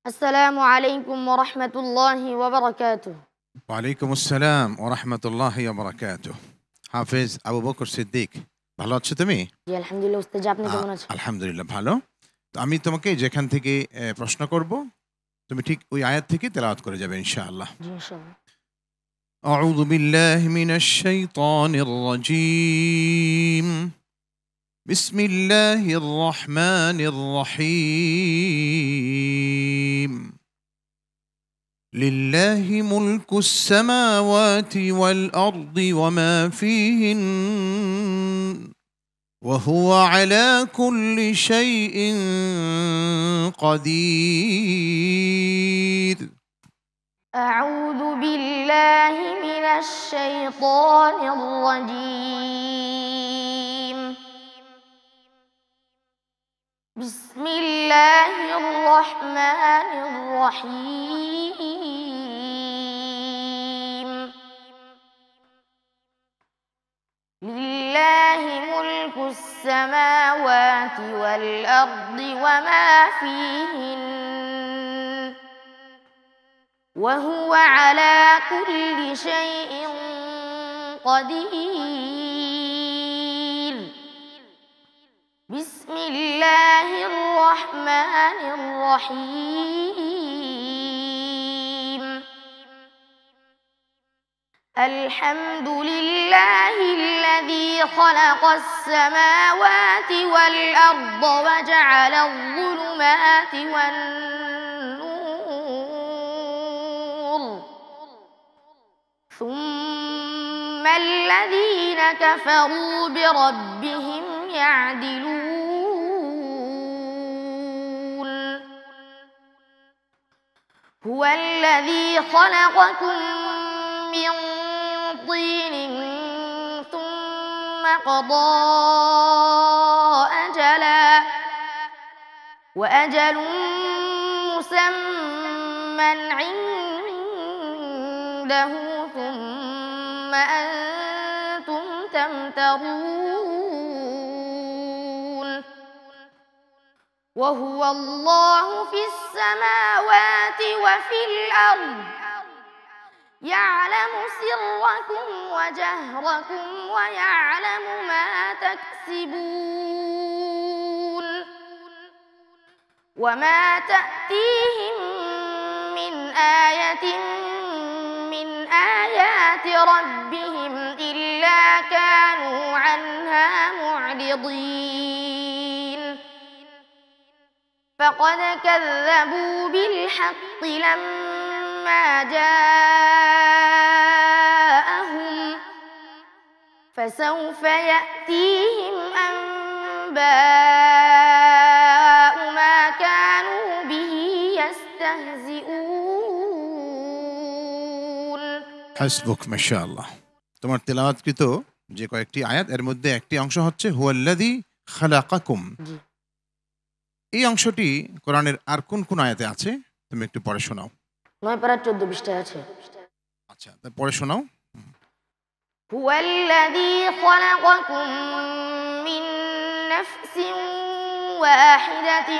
আসসালামু আলাইকুম ওয়া রাহমাতুল্লাহি ওয়া বারাকাতুহু। ওয়ালাইকুম আসসালাম ওয়া রাহমাতুল্লাহি ওয়া বারাকাতুহু। হাফেজ আবু বকর সিদ্দিক, ভালো আছো তুমি? জি আলহামদুলিল্লাহ উস্তাদ, আপনি আ কেমন আছেন? আলহামদুলিল্লাহ ভালো। তো আমি তোমাকে যেখান থেকে প্রশ্ন করব, তুমি ঠিক ওই আয়াত থেকে তেলাওয়াত করে যাবে ইনশাআল্লাহ। জি ইনশাআল্লাহ। আউযু বিল্লাহি মিনাশ শাইতানির রাজীম। বিসমিল্লাহির রহমানির রহিম। لله ملك السماوات والأرض وما فيهن وهو على كل شيء قدير. আউযু বিল্লাহি মিনাশ শাইতানির রাজীম। বিসমিল্লাহির রহমানির রহিম। লিল্লাহি মুলকুস সামাওয়াতি ওয়াল আরদি ওয়া মা ফীহিন وهو على كل شيء قدير. بسم الله الرحمن الرحيم. الحمد لله الذي خلق السماوات والأرض وجعل الظلمات والنور ثم الذين كفروا بربهم يعدلون. هو الذي خلقكم من طين ثم قضى أجلا وأجل مسمى عنده ثم أنتم تمترون. وهو الله في السماوات وفي الأرض يعلم سركم وجهركم ويعلم ما تكسبون. وما تأتيهم من آية من آيات ربهم إلا كانوا عنها معرضين. فقد كذبوا بالحق لما جاءهم فسوف يأتيهم أنباء ما كانوا به يستهزئون. হাসবুক মাশাআল্লাহ। তোমার তেলাওয়াতকৃত যে কয়েকটি আয়াত, এর মধ্যে একটি অংশ হচ্ছে হুয়াল্লাযী খালাকাকুম। জি। এই অংশটি কোরআনের আর কোন কোন আয়াতে আছে তুমি একটু পড়ে শোনাও। 9 পারা 14 পৃষ্ঠায় আছে। আচ্ছা, তা পড়ে শোনাও। هو الذي خلقكم من نفس واحدة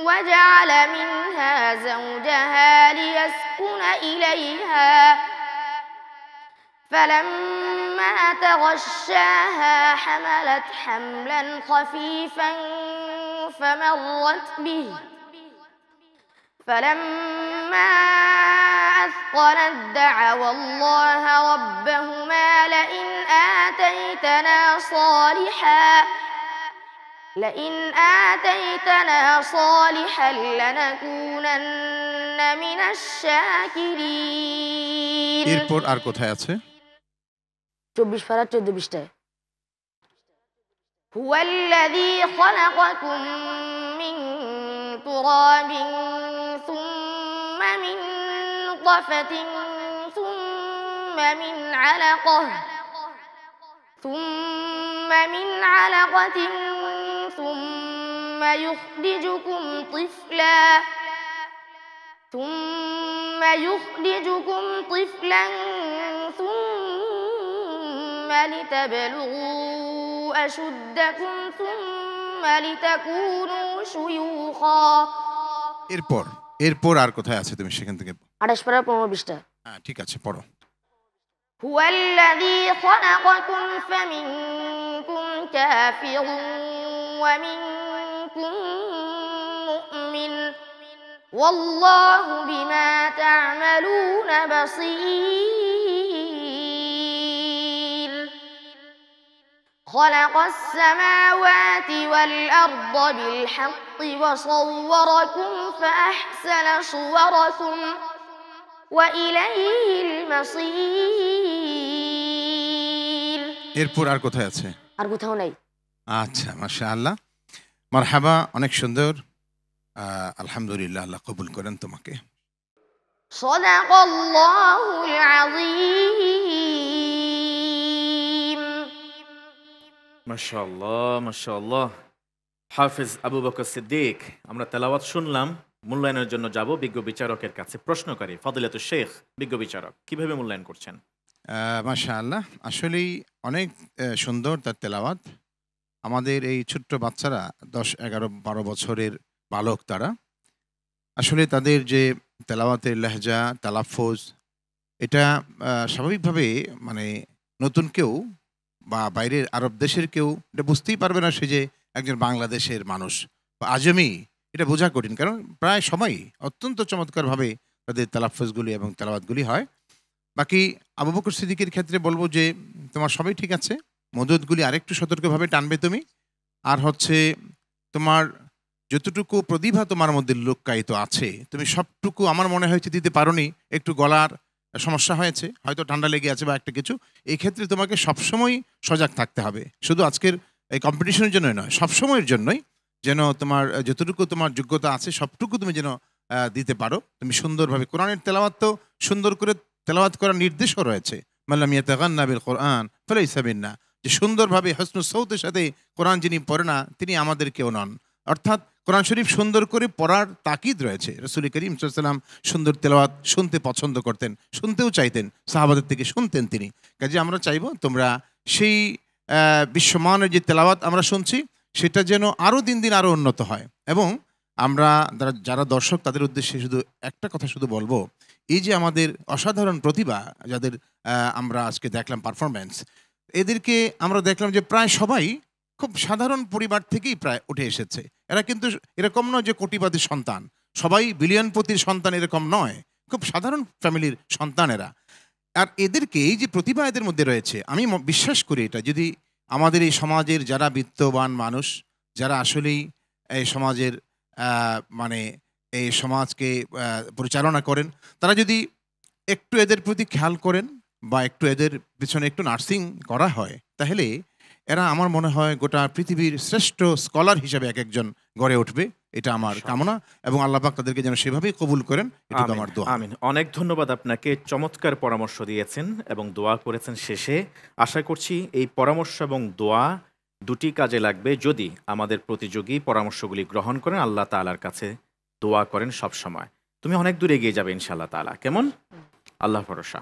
وجعل منها زوجها ليسكن إليها فلما تغشاها حملت حملا خفيفا فمرت به فلما أثقلت دعوا الله ربهما لئن آتيتنا صالحا لنكونن من الشاكرين. এরপর আর কোথায় আছে? 24 পারা 14 পৃষ্ঠায়। هو الذي خلقكم من تراب ثم من نطفة ثم من علقة ثم يخرجكم طفلا ثم لتبلغوا أشدكم ثم لتكونوا شيوخا. এরপর এরপর আর কোথায় আছে তুমি সেখান থেকে? 28 পারা 15 20টা। হ্যাঁ, ঠিক আছে, পড়ো। هو الذي خلقكم فمنكم كافر ومنكم مؤمن والله بما تعملون بصير خلق السماوات والأرض بالحق وصوركم فأحسن صوركم وإليه المصير এরপর আর কোথায় আছে? আর কোথাও নাই। আচ্ছা, মাশাআল্লাহ, মারহাবা, অনেক সুন্দর। আলহামদুলিল্লাহ, আল্লাহ কবুল করেন তোমাকে। صدق الله العظيم মাশাআল্লাহ, মাশাআল্লাহ। হাফেজ আবু বকর সিদ্দিক, আমরা তেলাওয়াত শুনলাম। মূল্যায়নের জন্য যাব বিজ্ঞ বিচারকের কাছে। প্রশ্নকারী ফজিলাতুল শেখ, বিজ্ঞ বিচারক, কিভাবে মূল্যায়ন করছেন? মাশাআল্লাহ, আসলেই অনেক সুন্দর তার তেলাওয়াত। আমাদের এই ছোট্ট বাচ্চারা 10, 11, 12 বছরের বালক, তারা আসলে তাদের যে তেলাওয়াতের লেহজা, তালাফুজ, এটা স্বাভাবিকভাবে মানে নতুন কেউ বা বাইরের আরব দেশের কেউ এটা বুঝতেই পারবে না সে যে একজন বাংলাদেশের মানুষ বা আজমি। এটা বোঝা কঠিন, কারণ প্রায় সবাই অত্যন্ত চমৎকারভাবে তাদের তালাফুজগুলি এবং তেলাওয়াতগুলি হয়। বাকি আবু বকর সিদ্দিকের ক্ষেত্রে বলবো যে তোমার সবই ঠিক আছে, মদতগুলি আরেকটু সতর্কভাবে টানবে তুমি। আর হচ্ছে তোমার যতটুকু প্রতিভা তোমার মধ্যে লুক্কায়িত আছে, তুমি সবটুকু আমার মনে হয়েছে দিতে পারোনি। একটু গলার সমস্যা হয়েছে, হয়তো ঠান্ডা লেগে আছে বা একটা কিছু। এই ক্ষেত্রে তোমাকে সবসময় সজাগ থাকতে হবে, শুধু আজকের এই কম্পিটিশনের জন্যই নয়, সবসময়ের জন্যই, যেন তোমার যতটুকু তোমার যোগ্যতা আছে সবটুকু তুমি যেন দিতে পারো। তুমি সুন্দরভাবে কোরআনের তেলাওয়াত তো সুন্দর করে তেলাওয়াত করার নির্দেশও রয়েছে, মাল্লাম ইয়াতাগান্না বিল কোরআন ফালাইসা মিন্না, যে সুন্দরভাবে হসনুস সৌতের সাথে কোরআন যিনি পড়ে না তিনি আমাদের কেউ নন। অর্থাৎ কোরআন শরীফ সুন্দর করে পড়ার তাকিদ রয়েছে। রাসূল করিম সাল্লাল্লাহু আলাইহি ওয়াসাল্লাম সুন্দর তেলাওয়াত শুনতে পছন্দ করতেন, শুনতেও চাইতেন, সাহাবাদের থেকে শুনতেন তিনি। কাজে আমরা চাইবো তোমরা সেই বিশ্বমানের যে তেলাওয়াত আমরা শুনছি সেটা যেন আরও দিন দিন আরও উন্নত হয়। এবং আমরা যারা দর্শক তাদের উদ্দেশ্যে শুধু একটা কথা শুধু বলবো, এই যে আমাদের অসাধারণ প্রতিভা যাদের আমরা আজকে দেখলাম পারফরম্যান্স, এদেরকে আমরা দেখলাম যে প্রায় সবাই খুব সাধারণ পরিবার থেকেই প্রায় উঠে এসেছে। এরা কিন্তু এরকম নয় যে কোটিপতির সন্তান, সবাই বিলিয়নপতির সন্তান, এরকম নয়, খুব সাধারণ ফ্যামিলির সন্তান এরা। আর এদেরকে এই যে প্রতিভা এদের মধ্যে রয়েছে, আমি বিশ্বাস করি এটা যদি আমাদের এই সমাজের যারা বিত্তবান মানুষ, যারা আসলেই এই সমাজের মানে এই সমাজকে পরিচালনা করেন, তারা যদি একটু এদের প্রতি খেয়াল করেন বা একটু এদের পিছনে একটু নার্সিং করা হয়, তাহলে এরা আমার মনে হয় গোটা পৃথিবীর শ্রেষ্ঠ স্কলার হিসেবে এক একজন গড়ে উঠবে। এটা আমার কামনা, এবং আল্লাহ পাক তাদেরকে যেন সেভাবেই কবুল করেন, এটা আমার দোয়া। আমিন। অনেক ধন্যবাদ আপনাকে, চমৎকার পরামর্শ দিয়েছেন এবং দোয়া করেছেন শেষে। আশা করছি এই পরামর্শ এবং দোয়া দুটি কাজে লাগবে যদি আমাদের প্রতিযোগী পরামর্শগুলি গ্রহণ করেন, আল্লাহ তাআলার কাছে দোয়া করেন সব সময়। তুমি অনেক দূর এগিয়ে যাবে ইনশাআল্লাহ তাআলা। কেমন? আল্লাহ ভরসা।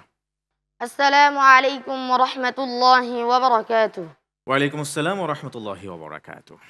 আসসালামু আলাইকুম ওয়া রাহমাতুল্লাহি ওয়া বারাকাতুহু। ওয়ালাইকুম আসসালাম ওয়া রাহমাতুল্লাহি ওয়া বারাকাতুহু।